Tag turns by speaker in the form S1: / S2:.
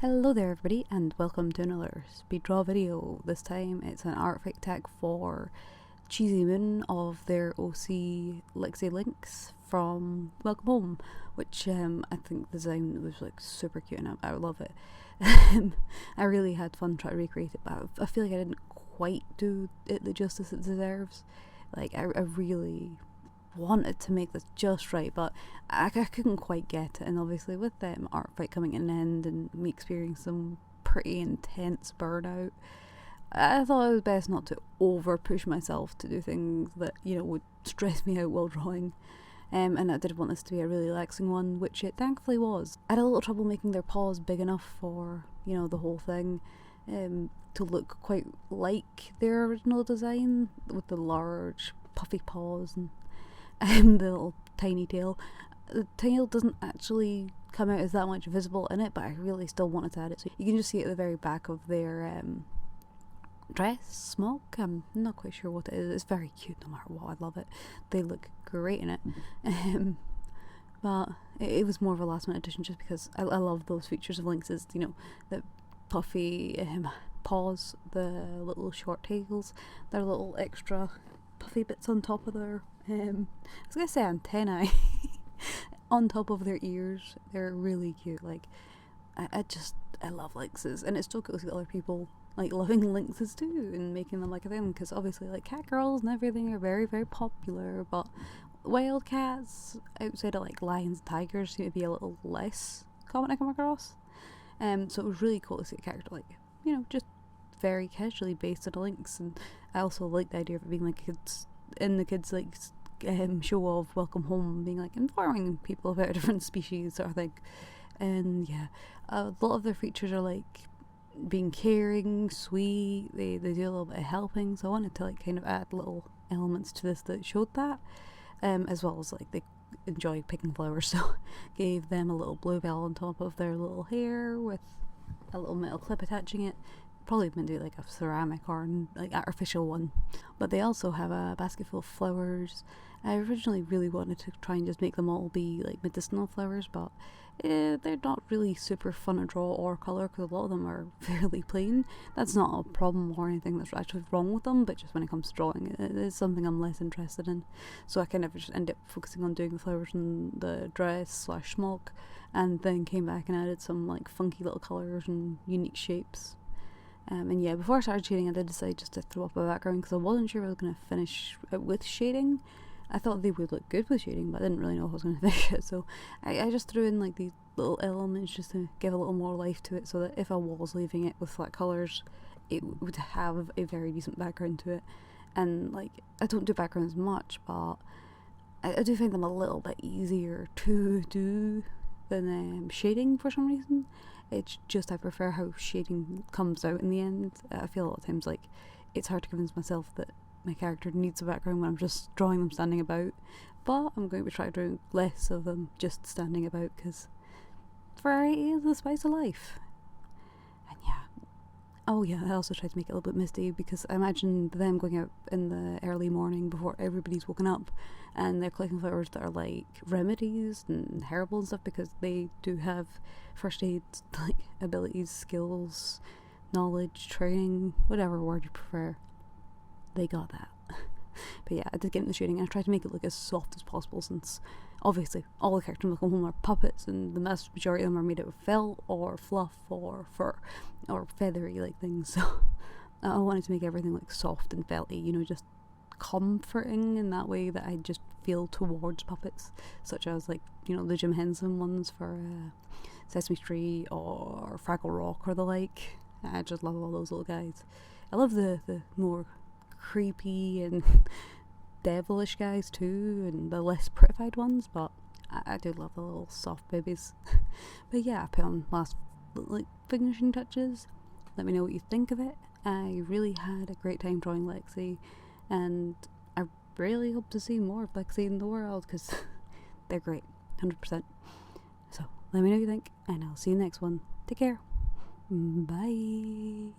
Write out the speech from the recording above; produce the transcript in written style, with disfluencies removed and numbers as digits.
S1: Hello there everybody and welcome to another speed draw video. This time it's an art fake tag for cheesymoon of their OC Lexy Lynx from Welcome Home, which I think the design was like super cute and I love it. I really had fun trying to recreate it, but I feel like I didn't quite do it the justice it deserves. Like I really wanted to make this just right, but I couldn't quite get it, and obviously with art fight coming to an end and me experiencing some pretty intense burnout, I thought it was best not to over push myself to do things that, you know, would stress me out while drawing. And I did want this to be a really relaxing one, which it thankfully was. I had a little trouble making their paws big enough for, you know, the whole thing to look quite like their original design, with the large puffy paws and the little tiny tail. The tail doesn't actually come out as that much visible in it, but I really still wanted to add it. So you can just see it at the very back of their dress, smock. I'm not quite sure what it is. It's very cute no matter what. I love it. They look great in it. But it was more of a last minute addition just because I love those features of Lynx's, you know, the puffy paws, the little short tails, their little extra puffy bits on top of their I was gonna say antennae on top of their ears. They're really cute. Like I love lynxes, and it's still cool to see other people like loving lynxes too and making them like a thing, because obviously like cat girls and everything are very, very popular, but wild cats outside of like lions and tigers seem to be a little less common to come across. So it was really cool to see a character like, you know, just very casually based on a lynx. And I also like the idea of it being like kids in the kids like show of Welcome Home, being like informing people about a different species sort of thing. And yeah, a lot of their features are like being caring, sweet, they do a little bit of helping, so I wanted to like kind of add little elements to this that showed that, as well as like they enjoy picking flowers, so gave them a little bluebell on top of their little hair with a little metal clip attaching it. Probably meant to be like a ceramic or like artificial one. But they also have a basket full of flowers. I originally really wanted to try and just make them all be like medicinal flowers, but they're not really super fun to draw or colour because a lot of them are fairly plain. That's not a problem or anything that's actually wrong with them, but just when it comes to drawing, it is something I'm less interested in. So I kind of just ended up focusing on doing the flowers in the dress / smock, and then came back and added some like funky little colours and unique shapes. And yeah, before I started shading, I did decide just to throw up a background because I wasn't sure if I was going to finish it with shading. I thought they would look good with shading, but I didn't really know if I was going to finish it, so I just threw in like these little elements just to give a little more life to it, so that if I was leaving it with flat colours, it would have a very decent background to it. And like, I don't do backgrounds much, but I do find them a little bit easier to do than shading for some reason. It's just I prefer how shading comes out in the end. I feel a lot of times like it's hard to convince myself that my character needs a background when I'm just drawing them standing about, but I'm going to try doing less of them just standing about because variety is the spice of life. And yeah, oh yeah, I also tried to make it a little bit misty because I imagine them going out in the early morning before everybody's woken up and they're collecting flowers that are like remedies and herbal and stuff, because they do have first aid like abilities, skills, knowledge, training, whatever word you prefer. They got that. But yeah, I did get into the shading and I tried to make it look as soft as possible, since obviously all the characters in Welcome Home are puppets and the vast majority of them are made out of felt or fluff or fur or feathery like things, so I wanted to make everything like soft and felty, you know, just comforting in that way that I just feel towards puppets, such as like, you know, the Jim Henson ones for Sesame Street or Fraggle Rock or the like. I just love all those little guys. I love the more creepy and devilish guys too, and the less prettified ones, but I do love the little soft babies. But yeah, I put on last like finishing touches. Let me know what you think of it. I really had a great time drawing Lexy, and I really hope to see more of Lexy in the world because they're great, 100%. So let me know what you think, and I'll see you next one. Take care. Bye.